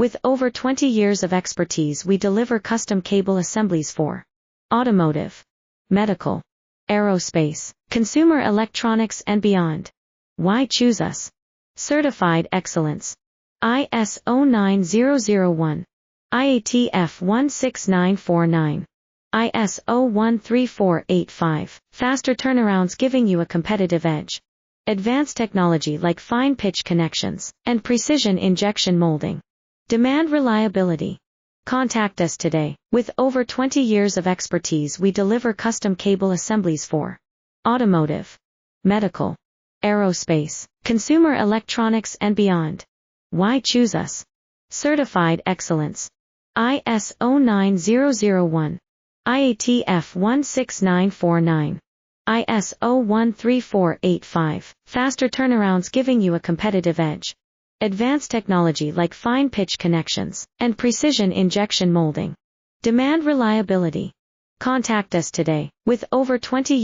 With over 20 years of expertise, we deliver custom cable assemblies for automotive, medical, aerospace, consumer electronics and beyond. Why choose us? Certified excellence. ISO 9001. IATF 16949. ISO 13485. Faster turnarounds giving you a competitive edge. Advanced technology like fine pitch connections and precision injection molding. Demand reliability. Contact us today. With over 20 years of expertise, we deliver custom cable assemblies for automotive, medical, aerospace, consumer electronics and beyond. Why choose us? Certified excellence. ISO 9001. IATF 16949. ISO 13485. Faster turnarounds giving you a competitive edge. Advanced technology like fine pitch connections and precision injection molding. Demand reliability. Contact us today. With over 20 years